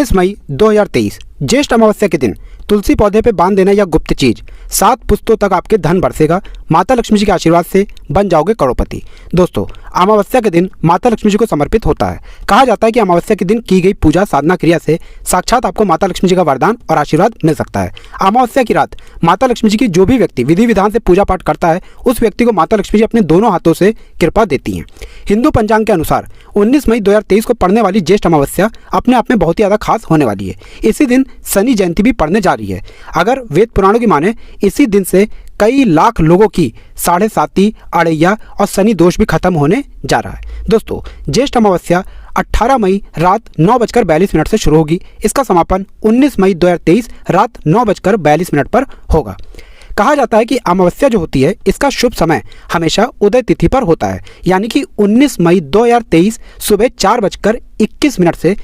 19 मई 2023 ज्येष्ठ अमावस्या के दिन तुलसी पौधे पे बांध देना या गुप्त चीज 7 पुश्तों तक आपके धन बरसेगा। माता लक्ष्मी जी के आशीर्वाद से बन जाओगे करोड़पति। दोस्तों, अमावस्या के दिन माता लक्ष्मी जी को समर्पित होता है। कहा जाता है कि अमावस्या के दिन की गई पूजा साधना क्रिया से साक्षात आपको माता लक्ष्मी जी का वरदान और आशीर्वाद मिल सकता है। अमावस्या की रात माता लक्ष्मी जी की जो भी व्यक्ति विधि विधान से पूजा पाठ करता है, उस व्यक्ति को माता लक्ष्मी जी अपने दोनों हाथों से कृपा देती हैं। हिंदू पंचांग के अनुसार 19 मई 2023 को पड़ने वाली ज्येष्ठ अमावस्या अपने आप में बहुत ही ज़्यादा खास होने वाली है। इसी दिन शनि जयंती भी पड़ने जा रही है। अगर वेद पुराणों की माने, इसी दिन से कई लाख लोगों की 7.5 अड़ैया और शनि दोष भी खत्म होने जा रहा है। दोस्तों, ज्येष्ठ अमावस्या 18 मई रात 9:42 से शुरू होगी। इसका समापन 19 मई 2023 रात 9:42 पर होगा। कहा जाता है कि अमावस्या जो होती है, इसका शुभ समय हमेशा उदय तिथि पर होता है, यानी कि 19 मई 2023 सुबह 4:21 से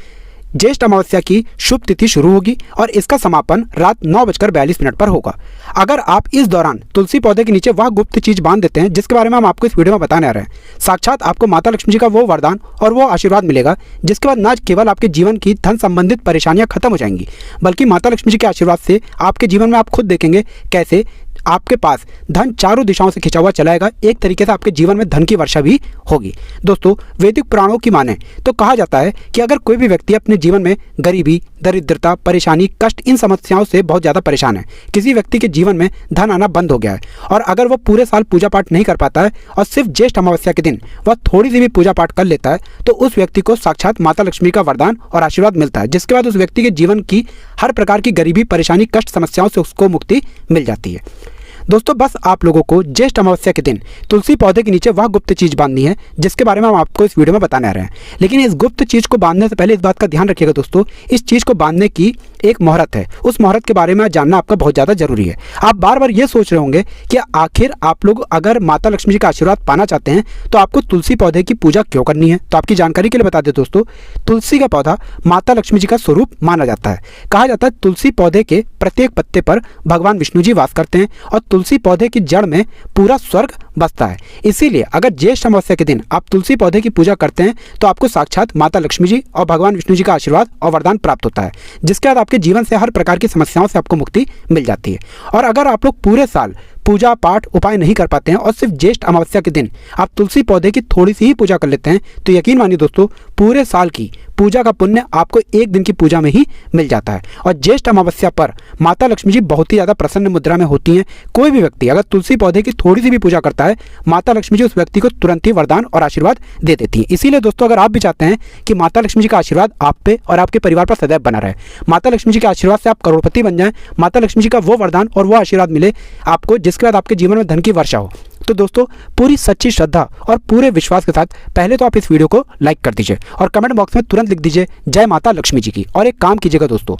ज्येष्ठ अमावस्या की शुभ तिथि शुरू होगी और इसका समापन रात 9:42 पर होगा। अगर आप इस दौरान तुलसी पौधे के नीचे वह गुप्त चीज बांध देते हैं जिसके बारे में हम आपको इस वीडियो में बताने आ रहे हैं, साक्षात आपको माता लक्ष्मी जी का वो वरदान और वो आशीर्वाद मिलेगा, जिसके बाद न केवल आपके जीवन की धन संबंधित परेशानियां खत्म हो जाएंगी, बल्कि माता लक्ष्मी जी के आशीर्वाद से आपके जीवन में आप खुद देखेंगे कैसे आपके पास धन चारों दिशाओं से खिंचा हुआ चलाएगा। एक तरीके से आपके जीवन में धन की वर्षा भी होगी। दोस्तों, वैदिक पुराणों की माने तो कहा जाता है कि अगर कोई भी व्यक्ति अपने जीवन में गरीबी, दरिद्रता, परेशानी, कष्ट, इन समस्याओं से बहुत ज़्यादा परेशान है, किसी व्यक्ति के जीवन में धन आना बंद हो गया है और अगर वह पूरे साल पूजा पाठ नहीं कर पाता है और सिर्फ ज्येष्ठ अमावस्या के दिन वह थोड़ी सी भी पूजा पाठ कर लेता है, तो उस व्यक्ति को साक्षात माता लक्ष्मी का वरदान और आशीर्वाद मिलता है, जिसके बाद उस व्यक्ति के जीवन की हर प्रकार की गरीबी, परेशानी, कष्ट, समस्याओं से उसको मुक्ति मिल जाती है। दोस्तों, बस आप लोगों को ज्येष्ठ अमावस्या के दिन तुलसी पौधे के नीचे वह गुप्त चीज बांधनी है जिसके बारे में हम आपको इस वीडियो में बताने आ रहे हैं। लेकिन इस गुप्त चीज को बांधने से पहले इस बात का ध्यान रखिएगा दोस्तों, इस चीज को बांधने की एक मुहूर्त है। उस मुहूर्त के बारे में जानना आपका बहुत ज़्यादा जरूरी है। आप बार बार ये सोच रहे होंगे कि आखिर आप लोग अगर माता लक्ष्मी जी का आशीर्वाद पाना चाहते हैं तो आपको तुलसी पौधे की पूजा क्यों करनी है। तो आपकी जानकारी के लिए बता दें दोस्तों, तुलसी का पौधा माता लक्ष्मी जी का स्वरूप माना जाता है। कहा जाता है तुलसी पौधे के प्रत्येक पत्ते पर भगवान विष्णु जी वास करते हैं और तुलसी पौधे की जड़ में पूरा स्वर्ग बसता है। इसीलिए अगर ज्येष्ठ अमावस्या के दिन आप तुलसी पौधे की पूजा करते हैं तो आपको साक्षात माता लक्ष्मी जी और भगवान विष्णु जी का आशीर्वाद और वरदान प्राप्त होता है, जिसके बाद आपके जीवन से हर प्रकार की समस्याओं से आपको मुक्ति मिल जाती है। और अगर आप लोग पूरे साल पूजा पाठ उपाय नहीं कर पाते हैं और सिर्फ ज्येष्ठ अमावस्या के दिन आप तुलसी पौधे की थोड़ी सी ही पूजा कर लेते हैं, तो यकीन मानिए दोस्तों, पूरे साल की पूजा का पुण्य आपको एक दिन की पूजा में ही मिल जाता है। और ज्येष्ठ अमावस्या पर माता लक्ष्मी जी बहुत ही ज़्यादा प्रसन्न मुद्रा में होती हैं। कोई भी व्यक्ति अगर तुलसी पौधे की थोड़ी सी भी पूजा करता है, माता लक्ष्मी जी उस व्यक्ति को तुरंत ही वरदान और आशीर्वाद दे देती है। इसीलिए दोस्तों, अगर आप भी चाहते हैं कि माता लक्ष्मी जी का आशीर्वाद आप पे और आपके परिवार पर सदैव बना रहे, माता लक्ष्मी जी के आशीर्वाद से आप करोड़पति बन जाएं, माता लक्ष्मी जी का वो वरदान और वो आशीर्वाद मिले आपको, जिसके बाद आपके जीवन में धन की वर्षा हो, तो दोस्तों पूरी सच्ची श्रद्धा और पूरे विश्वास के साथ पहले तो आप इस वीडियो को लाइक कर दीजिए और कमेंट बॉक्स में तुरंत लिख दीजिए जय माता लक्ष्मी जी की। और एक काम कीजिएगा दोस्तों,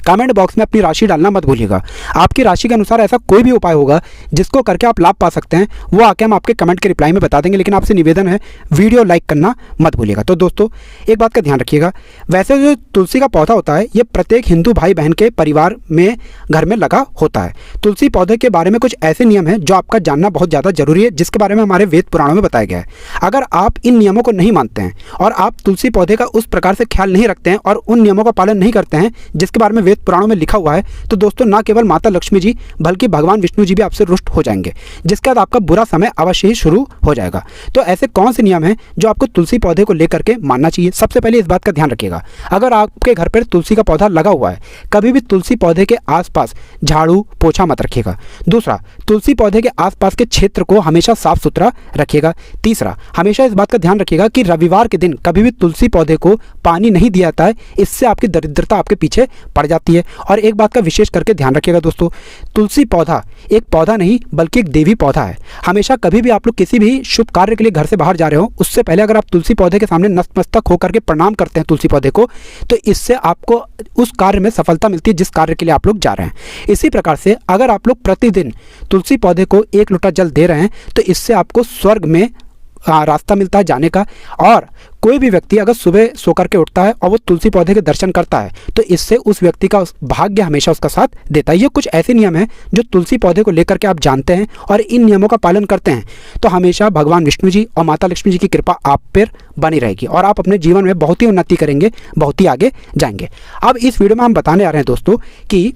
कमेंट बॉक्स में अपनी राशि डालना मत भूलिएगा। आपकी राशि के अनुसार ऐसा कोई भी उपाय होगा जिसको करके आप लाभ पा सकते हैं, वो आके हम आपके कमेंट के रिप्लाई में बता देंगे। लेकिन आपसे निवेदन है, वीडियो लाइक करना मत भूलिएगा। तो दोस्तों, एक बात का ध्यान रखिएगा, वैसे जो तुलसी का पौधा होता है, ये प्रत्येक हिंदू भाई बहन के परिवार में घर में लगा होता है। तुलसी पौधे के बारे में कुछ ऐसे नियम हैं जो आपका जानना बहुत ज़्यादा जरूरी है, जिसके बारे में हमारे वेद पुराणों में बताया गया है। अगर आप इन नियमों को नहीं मानते हैं और आप तुलसी पौधे का उस प्रकार से ख्याल नहीं रखते हैं और उन नियमों का पालन नहीं करते हैं जिसके बारे में वेद पुराणों में लिखा हुआ है, तो दोस्तों ना केवल माता लक्ष्मी जी बल्कि भगवान विष्णु जी भी आपसे रुष्ट हो जाएंगे, जिसके बाद आपका बुरा समय अवश्य ही शुरू हो जाएगा। तो ऐसे कौन से नियम हैं जो आपको तुलसी पौधे को लेकर के मानना चाहिए? सबसे पहले इस बात का ध्यान रखिएगा, अगर आपके घर पर तुलसी का पौधा लगा हुआ है, कभी भी तुलसी पौधे के आसपास झाड़ू पोछा मत रखिएगा। दूसरा, तुलसी पौधे के आसपास के क्षेत्र को हमेशा साफ सुथरा रखिएगा। तीसरा, हमेशा इस बात का ध्यान रखिएगा कि रविवार के दिन कभी भी तुलसी पौधे को पानी नहीं दिया जाता है, इससे आपकी दरिद्रता आपके पीछे पड़ जाती है। और एक बात का विशेष करके ध्यान रखिएगा दोस्तों, तुलसी पौधा एक पौधा नहीं बल्कि एक देवी पौधा है। हमेशा कभी भी आप लोग किसी भी शुभ कार्य के लिए घर से बाहर जा रहे हो, उससे पहले अगर आप तुलसी पौधे के सामने नतमस्तक होकर के प्रणाम करते हैं तुलसी पौधे को, तो इससे आपको उस कार्य में सफलता मिलती है जिस कार्य के लिए आप लोग जा रहे हैं। इसी प्रकार से अगर आप लोग प्रतिदिन तुलसी पौधे को 1 लोटा जल दे रहे हैं, तो इससे आपको स्वर्ग में रास्ता मिलता है जाने का। और कोई भी व्यक्ति अगर सुबह सो करके उठता है और वो तुलसी पौधे के दर्शन करता है तो इससे उस व्यक्ति का भाग्य हमेशा उसका साथ देता है। ये कुछ ऐसे नियम हैं जो तुलसी पौधे को लेकर के आप जानते हैं और इन नियमों का पालन करते हैं तो हमेशा भगवान विष्णु जी और माता लक्ष्मी जी की कृपा आप पर बनी रहेगी और आप अपने जीवन में बहुत ही उन्नति करेंगे, बहुत ही आगे जाएंगे। अब इस वीडियो में हम बताने आ रहे हैं दोस्तों कि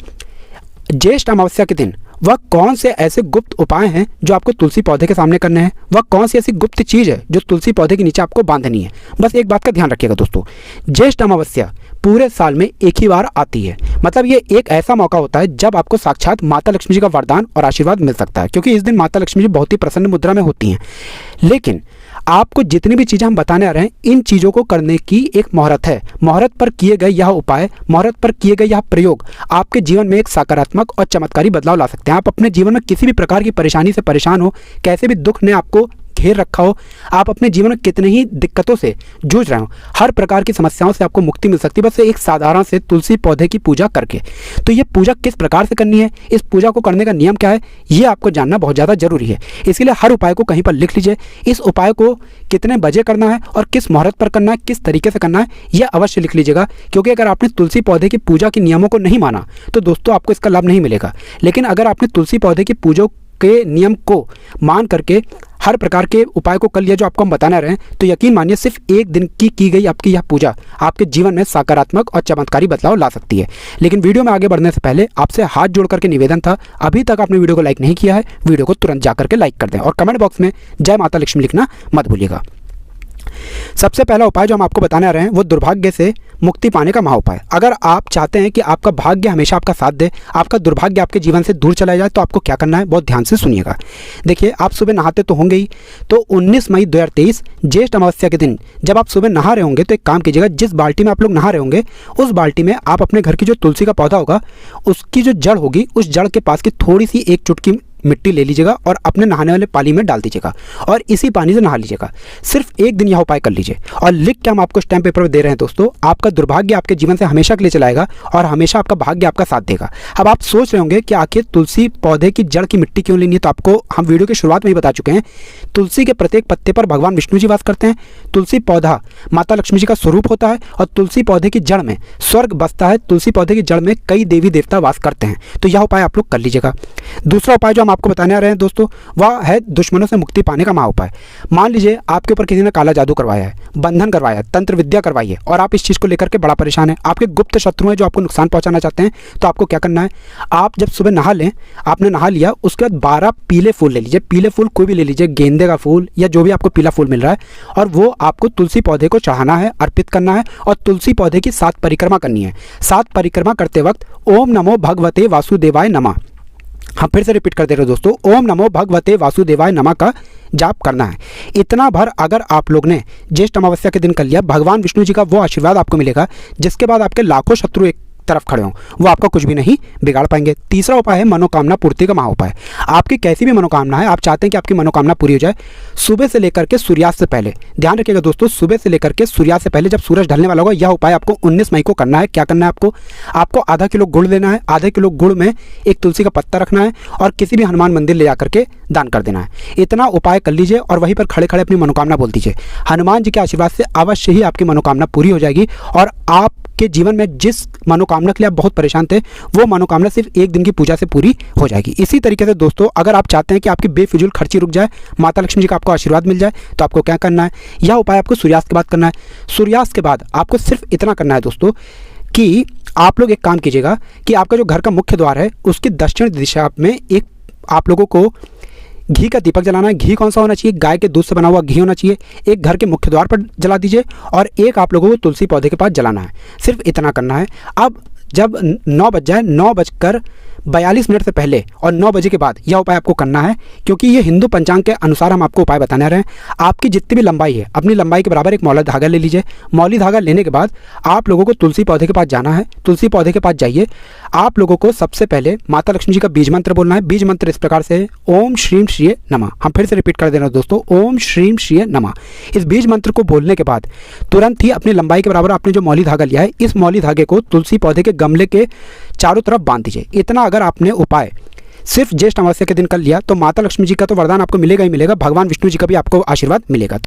ज्येष्ठ अमावस्या के दिन वह कौन से ऐसे गुप्त उपाय हैं जो आपको तुलसी पौधे के सामने करने हैं, वह कौन सी ऐसी गुप्त चीज़ है जो तुलसी पौधे के नीचे आपको बांधनी है। बस एक बात का ध्यान रखिएगा दोस्तों, ज्येष्ठ अमावस्या पूरे साल में एक ही बार आती है। मतलब ये एक ऐसा मौका होता है जब आपको साक्षात माता लक्ष्मी जी का वरदान और आशीर्वाद मिल सकता है, क्योंकि इस दिन माता लक्ष्मी जी बहुत ही प्रसन्न मुद्रा में होती हैं। लेकिन आपको जितनी भी चीज़ें हम बताने आ रहे हैं, इन चीज़ों को करने की एक मुहूर्त है। मुहूर्त पर किए गए यह उपाय, मुहूर्त पर किए गए यह प्रयोग आपके जीवन में एक सकारात्मक और चमत्कारी बदलाव ला सकते हैं। आप अपने जीवन में किसी भी प्रकार की परेशानी से परेशान हो, कैसे भी दुख ने आपको घेर रखा हो, आप अपने जीवन में कितने ही दिक्कतों से जूझ रहे हो, हर प्रकार की समस्याओं से आपको मुक्ति मिल सकती है बस एक साधारण से तुलसी पौधे की पूजा करके। तो ये पूजा किस प्रकार से करनी है, इस पूजा को करने का नियम क्या है, ये आपको जानना बहुत ज़्यादा जरूरी है। इसीलिए हर उपाय को कहीं पर लिख लीजिए। इस उपाय को कितने बजे करना है और किस मुहूर्त पर करना है, किस तरीके से करना है, यह अवश्य लिख लीजिएगा। क्योंकि अगर आपने तुलसी पौधे की पूजा के नियमों को नहीं माना तो दोस्तों आपको इसका लाभ नहीं मिलेगा। लेकिन अगर आपने तुलसी पौधे की पूजा के नियम को मान करके हर प्रकार के उपाय को कर लिया जो आपको हम बताने रहे हैं तो यकीन मानिए सिर्फ एक दिन की गई आपकी यह पूजा आपके जीवन में सकारात्मक और चमत्कारी बदलाव ला सकती है। लेकिन वीडियो में आगे बढ़ने से पहले आपसे हाथ जोड़ करके निवेदन था, अभी तक आपने वीडियो को लाइक नहीं किया है, वीडियो को तुरंत जाकर के लाइक कर दें और कमेंट बॉक्स में जय माता लक्ष्मी लिखना मत भूलिएगा। सबसे पहला उपाय जो हम आपको बताने आ रहे हैं वो दुर्भाग्य से मुक्ति पाने का महाउपाय। अगर आप चाहते हैं कि आपका भाग्य हमेशा आपका साथ दे, आपका दुर्भाग्य आपके जीवन से दूर चला जाए, तो आपको क्या करना है बहुत ध्यान से सुनिएगा। देखिए, आप सुबह नहाते तो होंगे ही, तो 19 मई 2023 ज्येष्ठ अमावस्या के दिन जब आप सुबह नहा रहे होंगे तो एक काम कीजिएगा, जिस बाल्टी में आप लोग नहा रहे होंगे उस बाल्टी में आप अपने घर की जो तुलसी का पौधा होगा उसकी जो जड़ होगी उस जड़ के पास की थोड़ी सी एक चुटकी मिट्टी ले लीजिएगा और अपने नहाने वाले पानी में डाल दीजिएगा और इसी पानी से नहा लीजिएगा। सिर्फ एक दिन यह उपाय कर लीजिए और लिख के हम आपको स्टैम्प पेपर पर दे रहे हैं दोस्तों, आपका दुर्भाग्य आपके जीवन से हमेशा के लिए चलाएगा और हमेशा आपका भाग्य आपका साथ देगा। अब आप सोच रहे होंगे कि आखिर तुलसी पौधे की जड़ की मिट्टी क्यों लेनी है, तो आपको हम वीडियो की शुरुआत में ही बता चुके हैं। तुलसी के प्रत्येक पत्ते पर भगवान विष्णु जी वास करते हैं, तुलसी पौधा माता लक्ष्मी जी का स्वरूप होता है और तुलसी पौधे की जड़ में स्वर्ग बसता है, तुलसी पौधे की जड़ में कई देवी देवता वास करते हैं। तो यह उपाय आप लोग कर लीजिएगा। दूसरा उपाय जो हम आपको बताने आ रहे हैं दोस्तों वह है दुश्मनों से मुक्ति पाने का महाउपाय। मान लीजिए आपके ऊपर किसी ने काला जादू करवाया है, बंधन करवाया है, तंत्र विद्या करवाई है और आप इस चीज़ को लेकर के बड़ा परेशान है, आपके गुप्त शत्रु हैं जो आपको नुकसान पहुंचाना चाहते हैं। तो आपको क्या करना है, आप जब सुबह नहा लें, आपने नहा लिया, उसके बाद 12 पीले फूल ले लीजिए। पीले फूल कोई भी ले लीजिए, गेंदे का फूल या जो भी आपको पीला फूल मिल रहा है, और वो आपको तुलसी पौधे को चढ़ाना है, अर्पित करना है और तुलसी पौधे की 7 परिक्रमा करनी है। 7 परिक्रमा करते वक्त ओम नमो भगवते वासुदेवाय नमः, हम फिर से रिपीट कर दे रहे हो दोस्तों, ओम नमो भगवते वासुदेवाय नमः का जाप करना है। इतना भर अगर आप लोग ने ज्येष्ठ अमावस्या के दिन कर लिया, भगवान विष्णु जी का वो आशीर्वाद आपको मिलेगा जिसके बाद आपके लाखों शत्रु एक तरफ खड़े हों, वो आपका कुछ भी नहीं बिगाड़ पाएंगे। तीसरा उपाय है मनोकामना पूर्ति का महाउपाय। आपकी कैसी भी मनोकामना है, आप चाहते हैं कि आपकी मनोकामना पूरी हो जाए, सुबह से लेकर के सूर्यास्त से पहले, ध्यान रखिएगा दोस्तों, सुबह से लेकर के सूर्यास्त से पहले जब सूरज ढलने वाला होगा, यह उपाय आपको 19 मई को करना है। क्या करना है आपको आधा किलो गुड़ लेना है, आधे किलो गुड़ में एक तुलसी का पत्ता रखना है और किसी भी हनुमान मंदिर ले जाकर के दान कर देना है। इतना उपाय कर लीजिए और वहीं पर खड़े खड़े अपनी मनोकामना बोल दीजिए। हनुमान जी के आशीर्वाद से अवश्य ही आपकी मनोकामना पूरी हो जाएगी और आपके जीवन में जिस मनोकामना के लिए आप बहुत परेशान थे वो मनोकामना सिर्फ एक दिन की पूजा से पूरी हो जाएगी। इसी तरीके से दोस्तों, अगर आप चाहते हैं कि आपकी बेफिजूल खर्ची रुक जाए, माता लक्ष्मी जी का आपको आशीर्वाद मिल जाए, तो आपको क्या करना है, यह उपाय आपको सूर्यास्त के बाद करना है। सूर्यास्त के बाद आपको सिर्फ इतना करना है दोस्तों कि आप लोग एक काम कीजिएगा कि आपका जो घर का मुख्य द्वार है उसकी दक्षिण दिशा में एक आप लोगों को घी का दीपक जलाना है। घी कौन सा होना चाहिए, गाय के दूध से बना हुआ घी होना चाहिए। एक घर के मुख्य द्वार पर जला दीजिए और एक आप लोगों को तुलसी पौधे के पास जलाना है। सिर्फ इतना करना है। अब जब 9 बज जाए, 9:42 से पहले और 9 बजे के बाद यह उपाय आपको करना है, क्योंकि ये हिंदू पंचांग के अनुसार हम आपको उपाय बताने रहे हैं। आपकी जितनी भी लंबाई है, अपनी लंबाई के बराबर एक मौली धागा ले लीजिए। मौली धागा लेने के बाद आप लोगों को तुलसी पौधे के पास जाना है। तुलसी पौधे के पास जाइए, आप लोगों को सबसे पहले माता लक्ष्मी जी का बीज मंत्र बोलना है। बीज मंत्र इस प्रकार से है, ओम श्रीम श्रीये नमः। हम फिर से रिपीट कर दे रहे हैं दोस्तों, ओम श्रीम श्रीये नमः। इस बीज मंत्र को बोलने के बाद तुरंत ही अपनी लंबाई के बराबर आपने जो मौली धागा लिया है, इस मौली धागे को तुलसी पौधे के गमले के चारों तरफ बांध दीजिए। इतना अगर आपने उपाय सिर्फ ज्येष्ठ अमावस्या के दिन कर लिया तो माता लक्ष्मी जी का तो वरदान आपको मिलेगा ही मिलेगा, भगवान विष्णु जी का भी आपको आशीर्वाद मिलेगा।